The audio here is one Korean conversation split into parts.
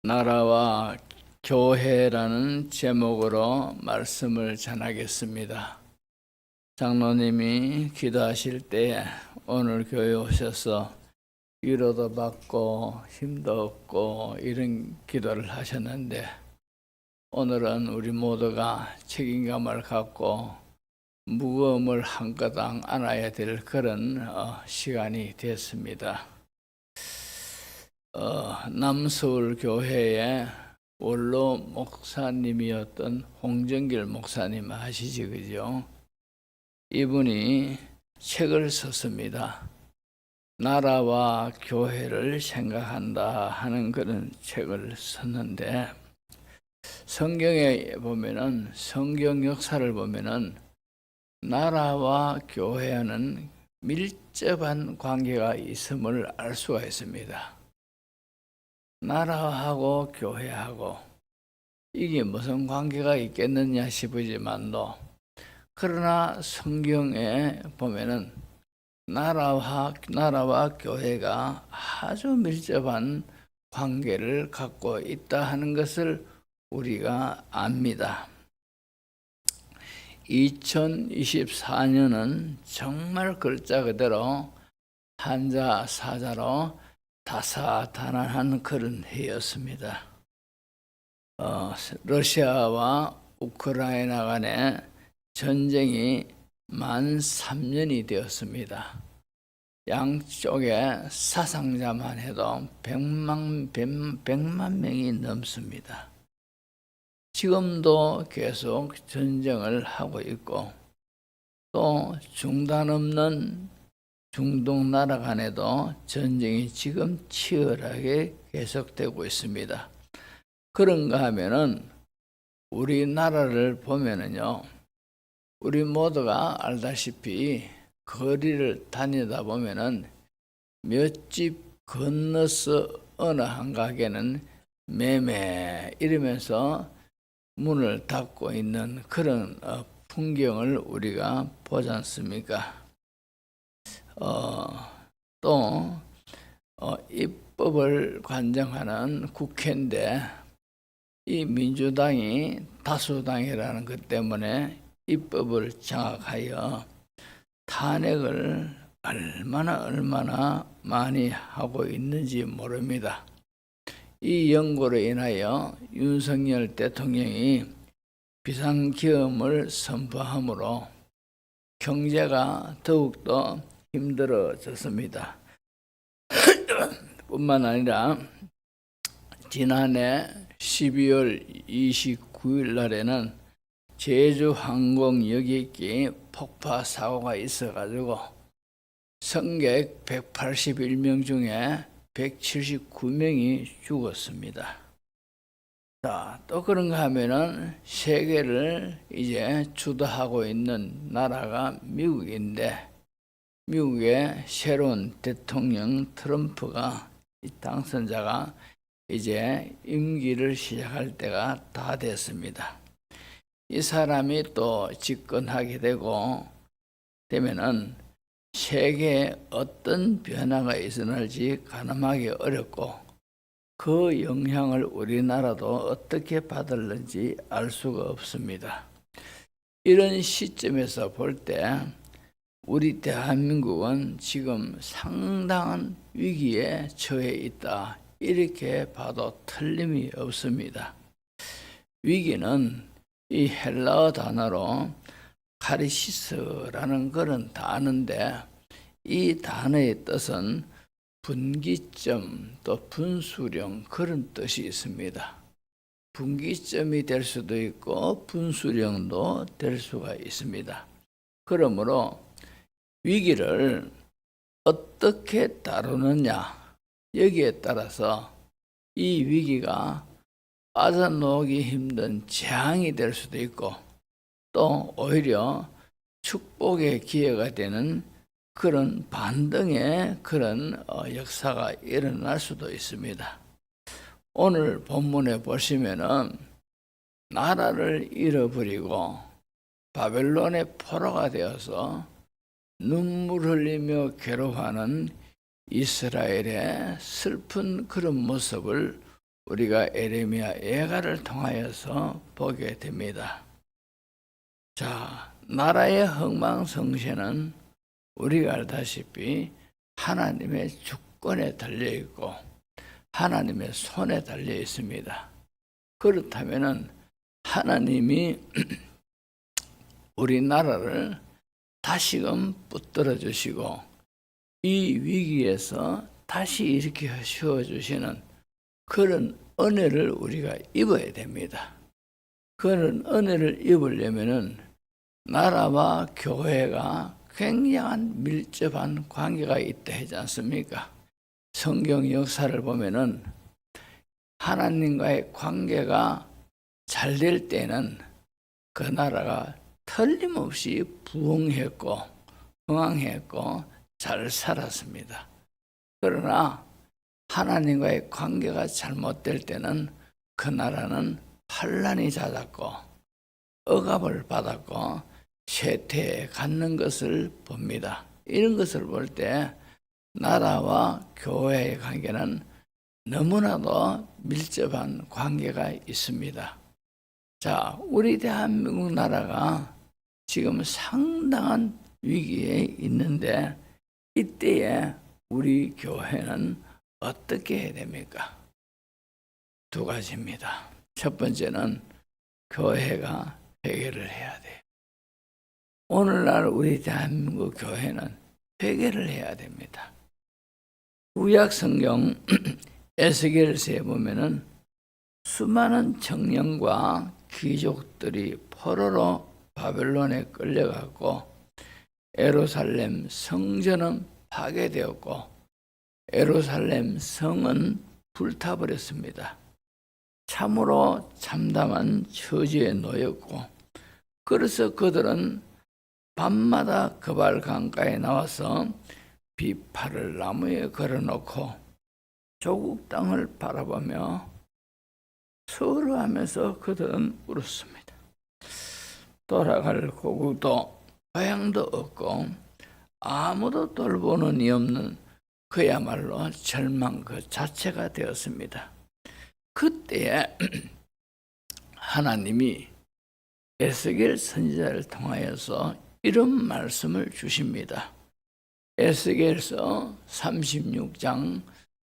나라와 교회라는 제목으로 말씀을 전하겠습니다. 장로님이 기도하실 때 오늘 교회 오셔서 위로도 받고 힘도 얻고 이런 기도를 하셨는데, 오늘은 우리 모두가 책임감을 갖고 무거움을 한가닥 안아야 될 그런 시간이 됐습니다. 남서울 교회의 원로 목사님이었던 홍정길 목사님 아시지, 그죠? 이분이 책을 썼습니다. 나라와 교회를 생각한다 하는 그런 책을 썼는데, 성경에 보면은, 성경 역사를 보면은 나라와 교회와는 밀접한 관계가 있음을 알 수가 있습니다. 나라하고 교회하고 이게 무슨 관계가 있겠느냐 싶으지만도, 그러나 성경에 보면은 나라와 교회가 아주 밀접한 관계를 갖고 있다 하는 것을 우리가 압니다. 2024년은 정말 글자 그대로 한자 사자로 다사다난한 그런 해였습니다. 러시아와 우크라이나 간의 전쟁이 만 3년이 되었습니다. 양쪽의 사상자만 해도 100만 명이 넘습니다. 지금도 계속 전쟁을 하고 있고, 또 중단 없는 중동 나라 간에도 전쟁이 지금 치열하게 계속되고 있습니다. 그런가 하면은 우리나라를 보면은요, 우리 모두가 알다시피 거리를 다니다 보면은 몇 집 건너서 어느 한 가게는 매매 이러면서 문을 닫고 있는 그런 풍경을 우리가 보지 않습니까? 또 입법을 관장하는 국회인데, 이 민주당이 다수당이라는 것 때문에 입법을 장악하여 탄핵을 얼마나 많이 하고 있는지 모릅니다. 이 연고로 인하여 윤석열 대통령이 비상계엄을 선포함으로 경제가 더욱더 힘들어졌습니다. 뿐만 아니라 지난해 12월 29일 날에는 제주항공 여객기 폭파 사고가 있어가지고 승객 181명 중에 179명이 죽었습니다. 자, 또 그런가 하면은 세계를 이제 주도하고 있는 나라가 미국인데, 미국의 새로운 대통령 트럼프가, 이 당선자가 이제 임기를 시작할 때가 다 됐습니다. 이 사람이 또 집권하게 되면은 세계에 어떤 변화가 있을지 가늠하기 어렵고, 그 영향을 우리나라도 어떻게 받을는지 알 수가 없습니다. 이런 시점에서 볼 때 우리 대한민국은 지금 상당한 위기에 처해 있다, 이렇게 봐도 틀림이 없습니다. 위기는 이 헬라어 단어로 카리시스라는 그런 단어인데, 이 단어의 뜻은 분기점 또 분수령, 그런 뜻이 있습니다. 분기점이 될 수도 있고 분수령도 될 수가 있습니다. 그러므로 위기를 어떻게 다루느냐, 여기에 따라서 이 위기가 빠져나오기 힘든 재앙이 될 수도 있고, 또 오히려 축복의 기회가 되는 그런 반등의 그런 역사가 일어날 수도 있습니다. 오늘 본문에 보시면은 나라를 잃어버리고 바벨론의 포로가 되어서 눈물 흘리며 괴로워하는 이스라엘의 슬픈 그런 모습을 우리가 에레미야 예가를 통하여서 보게 됩니다. 자, 나라의 흥망성쇠는 우리가 알다시피 하나님의 주권에 달려 있고 하나님의 손에 달려 있습니다. 그렇다면은 하나님이 우리나라를 다시금 붙들어 주시고 이 위기에서 다시 일으켜 세워 주시는 그런 은혜를 우리가 입어야 됩니다. 그런 은혜를 입으려면은 나라와 교회가 굉장한 밀접한 관계가 있다 하지 않습니까? 성경 역사를 보면은 하나님과의 관계가 잘 될 때는 그 나라가 틀림없이 부흥했고 흥황했고 잘 살았습니다. 그러나 하나님과의 관계가 잘못될 때는 그 나라는 환난이 잦았고 억압을 받았고 쇠퇴에 갖는 것을 봅니다. 이런 것을 볼 때 나라와 교회의 관계는 너무나도 밀접한 관계가 있습니다. 자, 우리 대한민국 나라가 지금 상당한 위기에 있는데 이때에 우리 교회는 어떻게 해야 됩니까? 두 가지입니다. 첫 번째는 교회가 회개를 해야 돼요. 오늘날 우리 대한민국 교회는 회개를 해야 됩니다. 구약 성경 에스겔서에 보면은 수많은 청년과 귀족들이 포로로 바벨론에 끌려갔고 예루살렘 성전은 파괴되었고 예루살렘 성은 불타버렸습니다. 참으로 참담한 처지에 놓였고 그래서 그들은 밤마다 그발 강가에 나와서 비파를 나무에 걸어놓고 조국 땅을 바라보며 서러하면서 그들은 울었습니다. 돌아갈 고국도 고향도 없고 아무도 돌보는 이 없는 그야말로 절망 그 자체가 되었습니다. 그때에 하나님이 에스겔 선지자를 통하여서 이런 말씀을 주십니다. 에스겔서 36장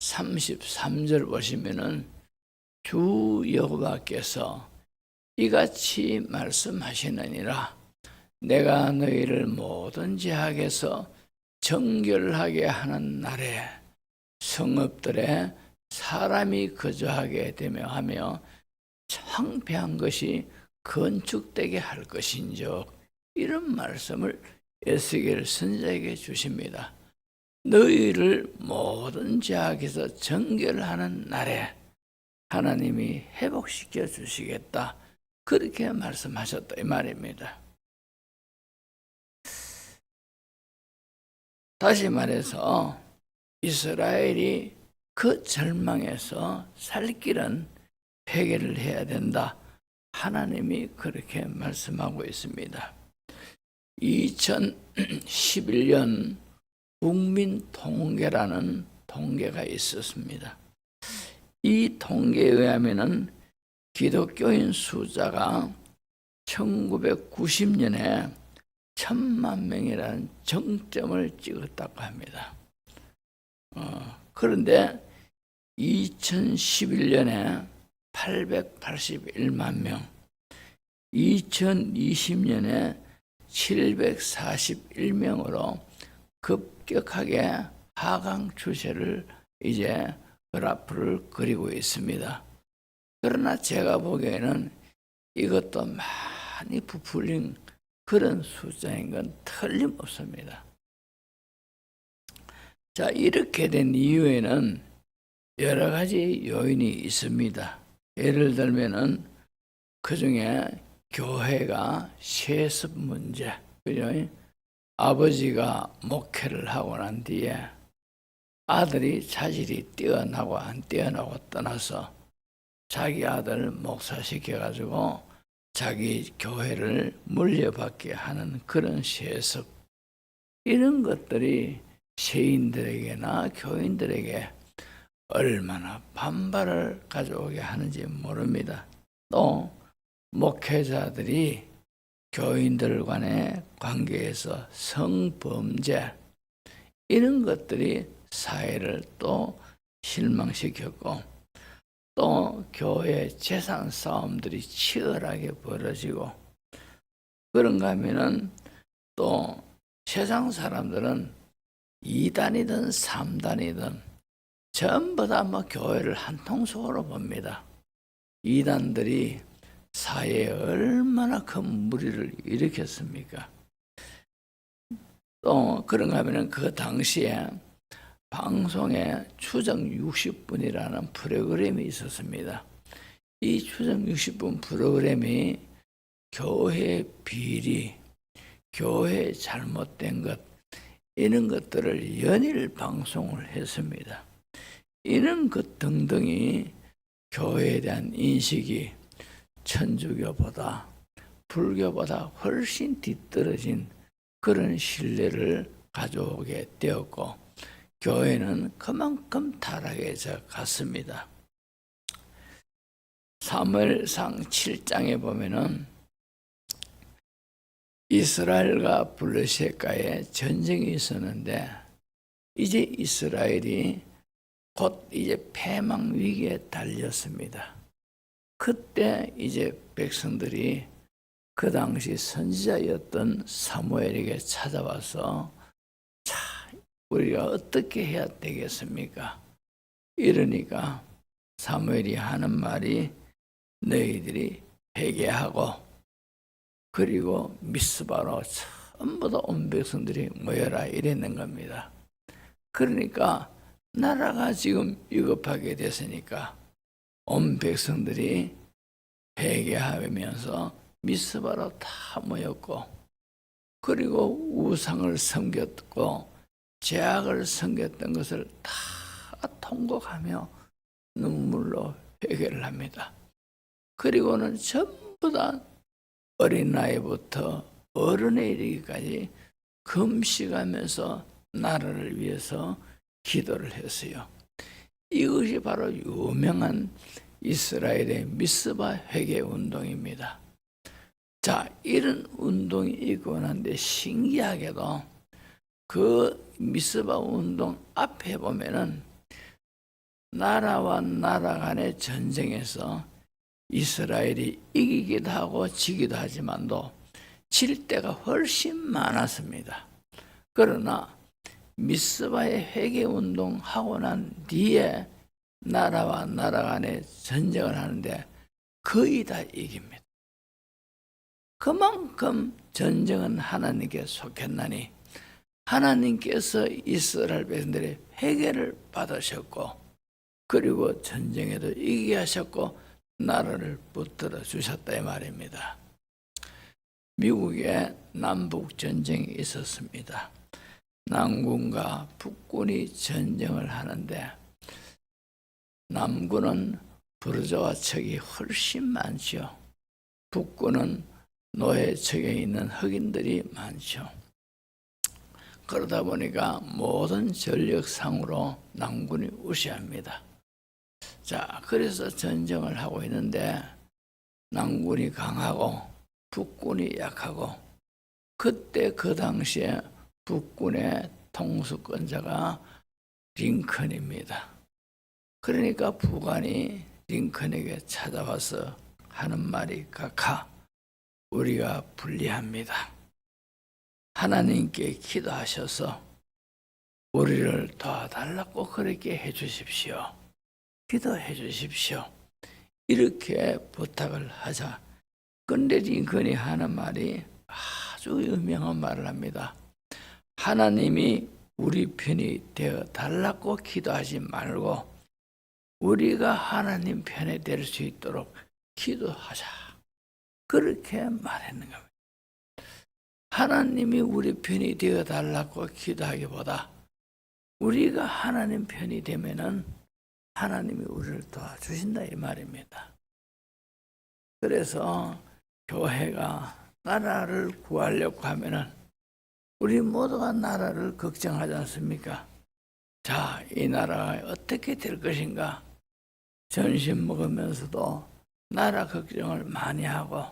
33절 보시면은 주 여호와께서 이같이 말씀하시느니라. 내가 너희를 모든 죄악에서 정결하게 하는 날에 성읍들에 사람이 거주하게 되며 하며 황폐한 것이 건축되게 할 것인즉 이런 말씀을 에스겔 선지자에게 주십니다. 너희를 모든 죄악에서 정결하는 날에 하나님이 회복시켜 주시겠다. 그렇게 말씀하셨다 이 말입니다. 다시 말해서 이스라엘이 그 절망에서 살 길은 회개를 해야 된다. 하나님이 그렇게 말씀하고 있습니다. 2011년 국민 통계라는 통계가 있었습니다. 이 통계에 의하면은 기독교인 숫자가 1990년에 1000만 명이라는 정점을 찍었다고 합니다. 그런데 2011년에 881만 명, 2020년에 741명으로 급격하게 하강 추세를 이제 그래프를 그리고 있습니다. 그러나 제가 보기에는 이것도 많이 부풀린 그런 숫자인 건 틀림없습니다. 자, 이렇게 된 이유에는 여러 가지 요인이 있습니다. 예를 들면은 그 중에 교회가 세습 문제, 그죠? 아버지가 목회를 하고 난 뒤에 아들이 자질이 뛰어나고 안 뛰어나고 떠나서 자기 아들 목사시켜가지고 자기 교회를 물려받게 하는 그런 세습, 이런 것들이 세인들에게나 교인들에게 얼마나 반발을 가져오게 하는지 모릅니다. 또 목회자들이 교인들 간의 관계에서 성범죄 이런 것들이 사회를 또 실망시켰고 또 교회 재산 싸움들이 치열하게 벌어지고 그런가 하면은 또 세상 사람들은 2단이든 3단이든 전부 다 교회를 한 통속으로 봅니다. 이단들이 사회에 얼마나 큰 무리를 일으켰습니까? 또 그런가 하면 그 당시에 방송에 추정 60분이라는 프로그램이 있었습니다. 이 추정 60분 프로그램이 교회 비리, 교회 잘못된 것 이런 것들을 연일 방송을 했습니다. 이런 것 등등이 교회에 대한 인식이 천주교보다 불교보다 훨씬 뒤떨어진 그런 신뢰를 가져오게 되었고 교회는 그만큼 타락해져 갔습니다. 사무엘상 7장에 보면은 이스라엘과 블레셋과의 전쟁이 있었는데 이제 이스라엘이 곧 이제 패망 위기에 달렸습니다. 그때 이제 백성들이 그 당시 선지자였던 사무엘에게 찾아와서 자, 우리가 어떻게 해야 되겠습니까? 이러니까 사무엘이 하는 말이 너희들이 회개하고 그리고 미스바로 전부 다 온 백성들이 모여라 이랬는 겁니다. 그러니까 나라가 지금 위급하게 됐으니까 온 백성들이 회개하면서 미스바로 다 모였고 그리고 우상을 섬겼고 죄악을 섬겼던 것을 다 통곡하며 눈물로 회개를 합니다. 그리고는 전부 다 어린 나이부터 어른에 이르기까지 금식하면서 나라를 위해서 기도를 했어요. 이것이 바로 유명한 이스라엘의 미스바 회개 운동입니다. 자, 이런 운동이 있고 난데 신기하게도 그 미스바 운동 앞에 보면은 나라와 나라 간의 전쟁에서 이스라엘이 이기기도 하고 지기도 하지만도 질 때가 훨씬 많았습니다. 그러나 미스바의 회개운동 하고 난 뒤에 나라와 나라 간의 전쟁을 하는데 거의 다 이깁니다. 그만큼 전쟁은 하나님께 속했나니 하나님께서 이스라엘 백성들의 회개를 받으셨고 그리고 전쟁에도 이기게 하셨고 나라를 붙들어 주셨다 이 말입니다. 미국에 남북 전쟁이 있었습니다. 남군과 북군이 전쟁을 하는데 남군은 부르주아 척이 훨씬 많죠. 북군은 노예 척에 있는 흑인들이 많죠. 그러다 보니까 모든 전력상으로 남군이 우세합니다. 자, 그래서 전쟁을 하고 있는데 남군이 강하고 북군이 약하고 그때 그 당시에 북군의 통수권자가 링컨입니다. 그러니까 북한이 링컨에게 찾아와서 하는 말이 각하 우리가 불리합니다. 하나님께 기도하셔서 우리를 도와달라고 그렇게 해주십시오. 기도해 주십시오. 이렇게 부탁을 하자. 근데 링컨이 하는 말이 아주 유명한 말을 합니다. 하나님이 우리 편이 되어 달라고 기도하지 말고 우리가 하나님 편에 될 수 있도록 기도하자. 그렇게 말했는 겁니다. 하나님이 우리 편이 되어 달라고 기도하기보다 우리가 하나님 편이 되면은 하나님이 우리를 도와주신다 이 말입니다. 그래서 교회가 나라를 구하려고 하면은 우리 모두가 나라를 걱정하지 않습니까? 자, 이 나라가 어떻게 될 것인가? 점심 먹으면서도 나라 걱정을 많이 하고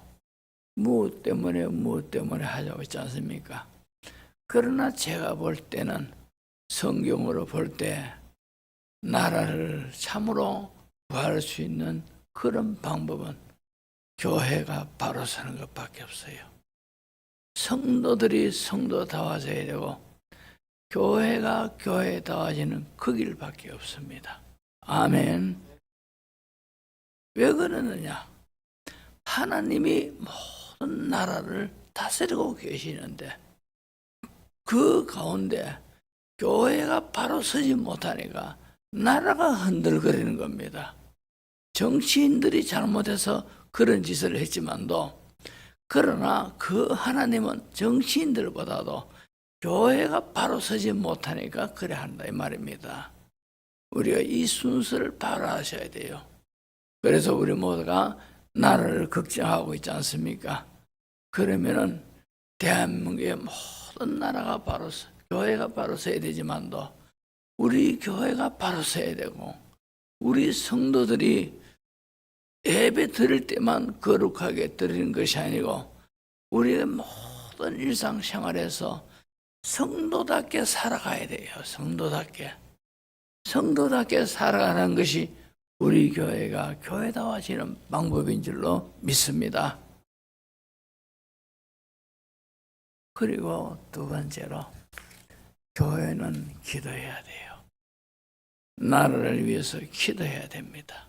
무엇 때문에 하자고 있지 않습니까? 그러나 제가 볼 때는 성경으로 볼 때 나라를 참으로 구할 수 있는 그런 방법은 교회가 바로 서는 것밖에 없어요. 성도들이 성도다워져야 되고 교회가 교회다워지는 그 길밖에 없습니다. 아멘. 왜 그러느냐? 하나님이 모든 나라를 다스리고 계시는데 그 가운데 교회가 바로 서지 못하니까 나라가 흔들거리는 겁니다. 정치인들이 잘못해서 그런 짓을 했지만도, 그러나 그 하나님은 정치인들보다도 교회가 바로 서지 못하니까 그래 한다 이 말입니다. 우리가 이 순서를 바로 하셔야 돼요. 그래서 우리 모두가 나라를 걱정하고 있지 않습니까? 그러면은 대한민국의 모든 나라가 바로 교회가 바로 서야 되지만도 우리 교회가 바로 서야 되고, 우리 성도들이 예배 드릴 때만 거룩하게 드리는 것이 아니고 우리의 모든 일상생활에서 성도답게 살아가야 돼요. 성도답게 살아가는 것이 우리 교회가 교회다워지는 방법인 줄로 믿습니다. 그리고 두 번째로 교회는 기도해야 돼요. 나라를 위해서 기도해야 됩니다.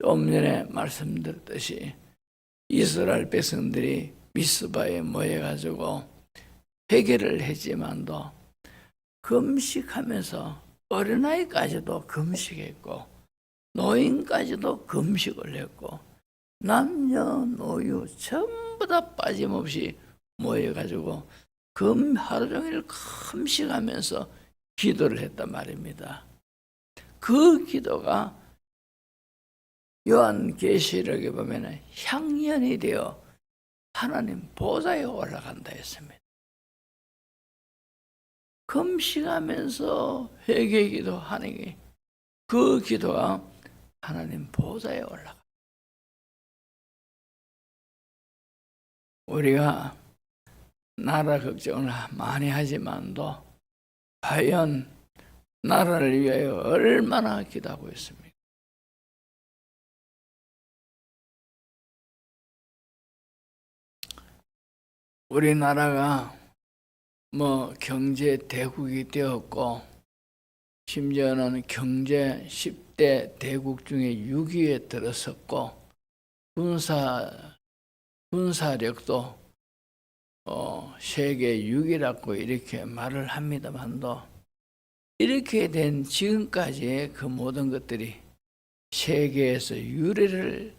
좀 전에 말씀드렸듯이 이스라엘 백성들이 미스바에 모여가지고 회개를 했지만도 금식하면서 어린아이까지도 금식했고 노인까지도 금식을 했고 남녀노유 전부 다 빠짐없이 모여가지고 하루 종일 금식하면서 기도를 했단 말입니다. 그 기도가 요한계시록에 보면 향연이 되어 하나님 보좌에 올라간다 했습니다. 금식하면서 회개기도 하는 게 그 기도가 하나님 보좌에 올라가. 우리가 나라 걱정을 많이 하지만도 과연 나라를 위하여 얼마나 기도하고 있습니까? 우리나라가 경제 대국이 되었고 심지어는 경제 10대 대국 중에 6위에 들어섰고 군사력도 세계 6위라고 이렇게 말을 합니다만도 이렇게 된 지금까지의 그 모든 것들이 세계에서 유례를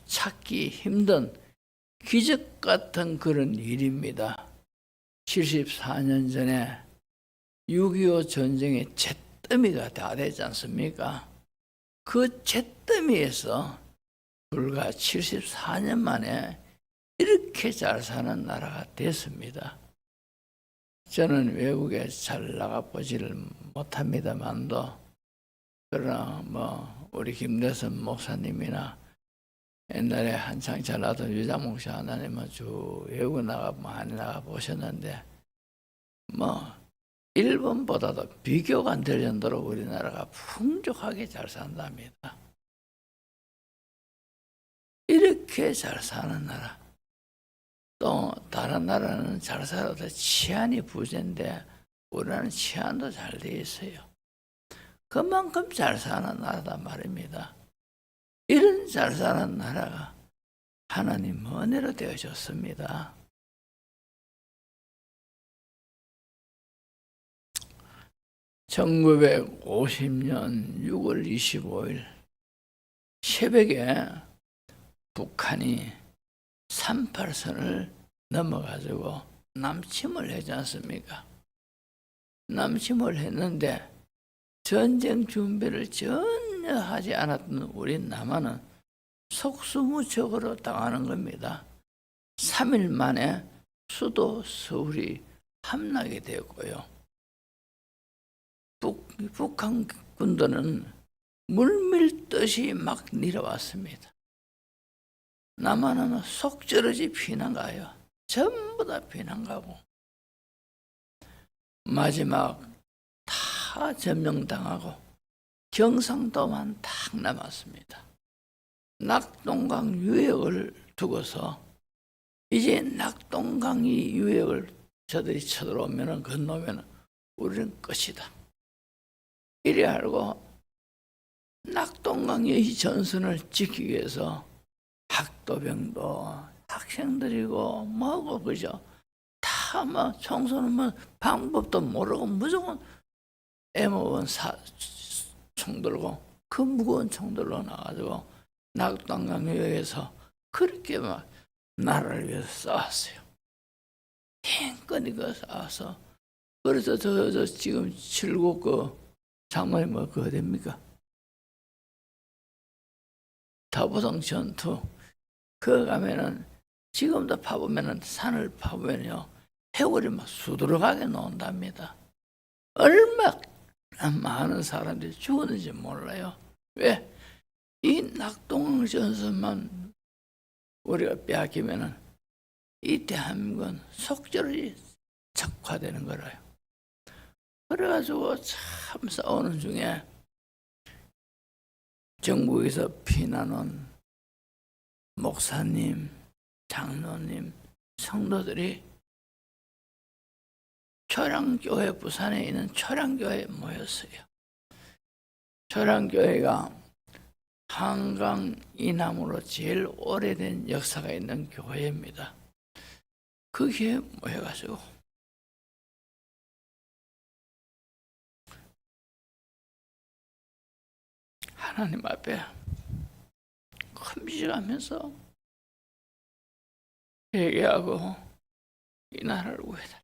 찾기 힘든 기적 같은 그런 일입니다. 74년 전에 6.25 전쟁의 잿더미가 다 되지 않습니까? 그 잿더미에서 불과 74년 만에 이렇게 잘 사는 나라가 됐습니다. 저는 외국에 잘 나가보지를 못합니다만도, 그러나 우리 김대선 목사님이나 옛날에 한창 잘 나던 유장 목사 하나님은 쭉 외국 많이 나가보셨는데 일본보다도 비교가 안 될 정도로 우리나라가 풍족하게 잘 산답니다. 이렇게 잘 사는 나라, 또 다른 나라는 잘 살아도 치안이 부재인데 우리나라는 치안도 잘 돼 있어요. 그만큼 잘 사는 나라단 말입니다. 이런 잘 사는 나라가 하나님 은혜로 되어졌습니다. (1950년 6월 25일) 새벽에 북한이 38선을 넘어가지고 남침을 하지 않습니까? 남침을 했는데 전쟁 준비를 전혀 하지 않았던 우리 남한은 속수무책으로 당하는 겁니다. 3일 만에 수도 서울이 함락이 되었고요. 북한 군대는 물밀듯이 막 내려왔습니다. 남한은 속절없이 피난 가요. 전부 다 피난 가고 마지막 다 점령당하고 경상도만 딱 남았습니다. 낙동강 유역을 두고서 이제 낙동강이 유역을 저들이 쳐들어오면 건너면 우리는 끝이다. 이래 알고 낙동강의 전선을 지키기 위해서 학도병도 학생들이고 뭐고 그죠? 다 뭐 청소는 뭐 방법도 모르고 무조건 M51 총 들고 그 무거운 총들로 나가지고 낙동강유역에서 그렇게 막 나라를 위해서 싸웠어요. 힘껏 그 싸워서 그래서 저 지금 7국 그 장관이 뭐 그거 됩니까? 다보성 전투 그 가면은 지금도 파보면은 산을 파보면요 해골이 막 수두룩하게 나온답니다. 얼마나 많은 사람들이 죽었는지 몰라요. 왜? 이 낙동강 전선만 우리가 빼앗기면은 이 대한민국은 속절이 적화되는 거라요. 그래가지고 참 싸우는 중에 전국에서 피난 온 목사님, 장로님, 성도들이 초량교회, 부산에 있는 초량교회에 모였어요. 초량교회가 한강 이남으로 제일 오래된 역사가 있는 교회입니다. 거기에 모여가지고 하나님 앞에 금식하면서 회개하고 이 나라를 구해달라.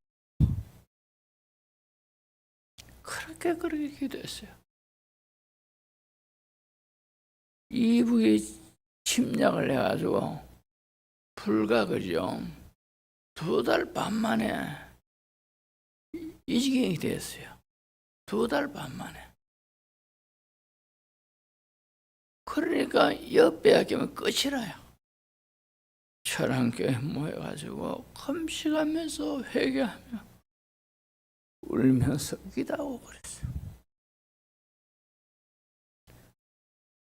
그렇게 기도했어요. 이북이 침략을 해가지고 불과 그죠 2달 반 만에 이 지경이 됐어요. 2달 반 만에. 그러니까 옆빼앗기면 끝이라요. 초량교회 모여가지고 금식하면서 회개하며 울면서 기도하고 그랬어요.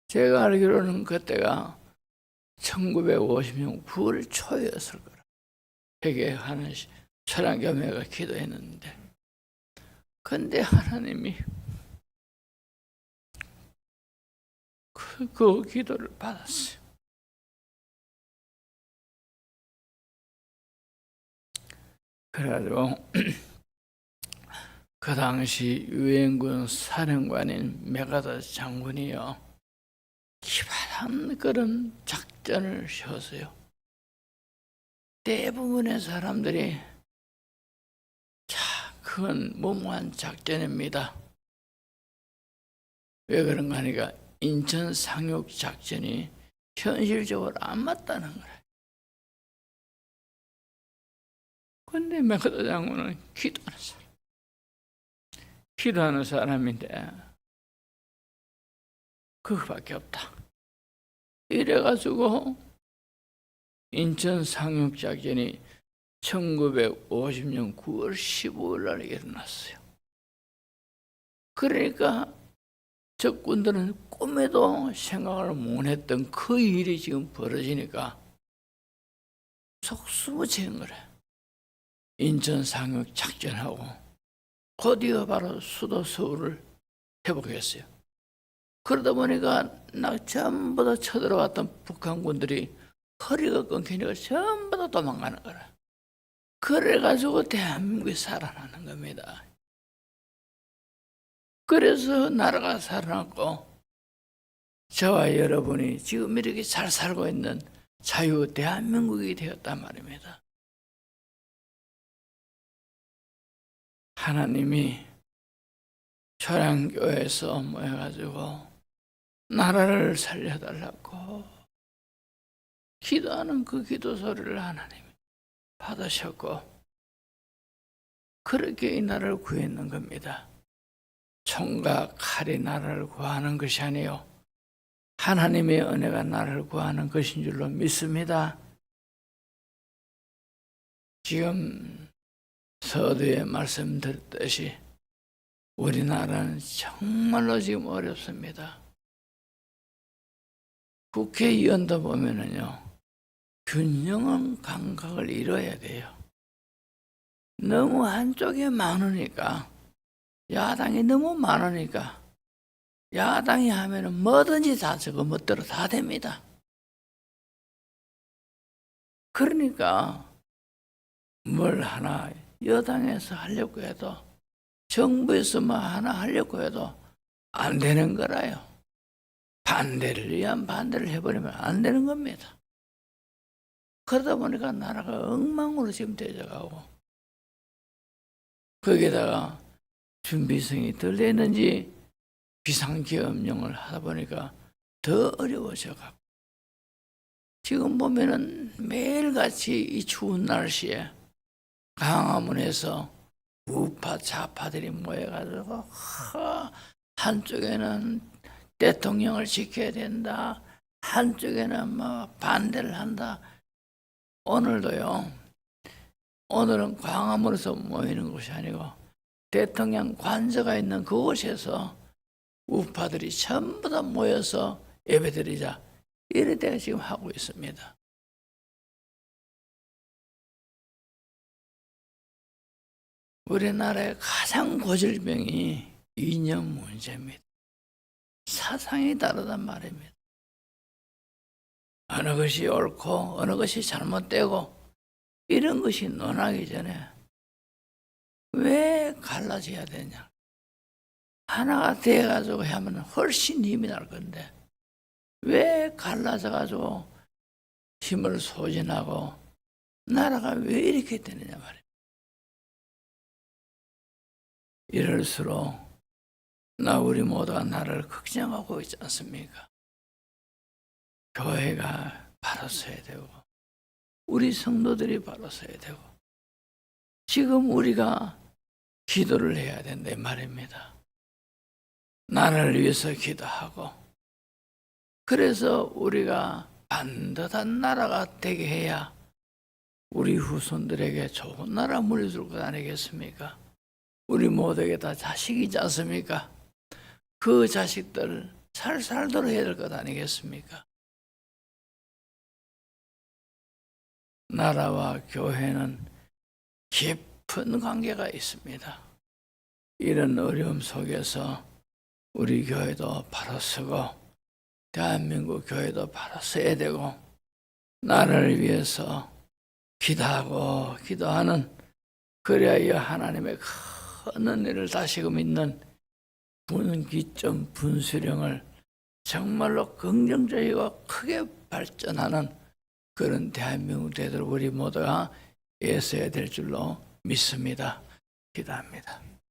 제가 알기로는 그때가 1950년 9월 초였을 거라. 회개하는 초량교회가 기도했는데 근데 하나님이 그 기도를 받았어요. 그래가지고 그 당시 유엔군 사령관인 메가다 장군이요 기발한 그런 작전을 세웠어요. 대부분의 사람들이 자 그건 무모한 작전입니다. 왜 그런가 하니까 인천 상륙 작전이 현실적으로 안 맞다는 거예요. 근데 메가다 장군은 기도하는 사람인데 그거밖에 없다. 이래가지고 인천 상륙 작전이 1950년 9월 15일 날 일어났어요. 그러니까 적군들은 꿈에도 생각을 못했던 그 일이 지금 벌어지니까 속수무책인 거래. 인천 상륙 작전하고 곧이어 바로 수도 서울을 회복했어요. 그러다 보니까 전부 다 쳐들어왔던 북한군들이 허리가 끊기니까 전부 다 도망가는 거라. 그래가지고 대한민국이 살아나는 겁니다. 그래서 나라가 살아났고 저와 여러분이 지금 이렇게 잘 살고 있는 자유 대한민국이 되었단 말입니다. 하나님이 초량교회에서 모여가지고 나라를 살려달라고 기도하는 그 기도 소리를 하나님이 받으셨고 그렇게 이 나라를 구했는 겁니다. 총과 칼이 나라를 구하는 것이 아니요 하나님의 은혜가 나를 구하는 것인 줄로 믿습니다. 지금 서두에 말씀드렸듯이 우리나라는 정말로 지금 어렵습니다. 국회의원도 보면은요, 균형한 감각을 이뤄야 돼요. 너무 한쪽에 많으니까, 야당이 너무 많으니까, 야당이 하면은 뭐든지 다 저거 멋대로 다 됩니다. 그러니까 뭘 하나 여당에서 하려고 해도 정부에서 뭐 하나 하려고 해도 안 되는 거라요. 반대를 위한 반대를 해버리면 안 되는 겁니다. 그러다 보니까 나라가 엉망으로 지금 되져가고 거기에다가 준비성이 덜 되는지 비상계엄령을 하다 보니까 더 어려워져가고 지금 보면은 매일같이 이 추운 날씨에 광화문에서 우파 좌파들이 모여가지고 한쪽에는 대통령을 지켜야 된다, 한쪽에는 뭐 반대를 한다. 오늘도요, 오늘은 광화문에서 모이는 것이 아니고 대통령 관저가 있는 그곳에서 우파들이 전부 다 모여서 예배드리자 이런 때가 지금 하고 있습니다. 우리나라의 가장 고질병이 이념 문제입니다. 사상이 다르단 말입니다. 어느 것이 옳고 어느 것이 잘못되고 이런 것이 논하기 전에 왜 갈라져야 되냐. 하나가 돼가지고 하면 훨씬 힘이 날 건데 왜 갈라져가지고 힘을 소진하고 나라가 왜 이렇게 되느냐 말이에요. 이럴수록 우리 모두가 나를 걱정하고 있지 않습니까? 교회가 바로 서야 되고 우리 성도들이 바로 서야 되고 지금 우리가 기도를 해야 된다 말입니다. 나를 위해서 기도하고 그래서 우리가 반듯한 나라가 되게 해야 우리 후손들에게 좋은 나라 물려줄 것 아니겠습니까? 우리 모두에게 다 자식이지 않습니까? 그 자식들 잘 살도록 해야 될 것 아니겠습니까? 나라와 교회는 깊은 관계가 있습니다. 이런 어려움 속에서 우리 교회도 바로 서고 대한민국 교회도 바로 서야 되고 나라를 위해서 기도하고 기도하는 그래야 하나님의 큰 은혜를 다시금 있는 분기점 분수령을 정말로 긍정적이고 크게 발전하는 그런 대한민국 되도록 우리 모두가 애써야 될 줄로 믿습니다. 기도합니다.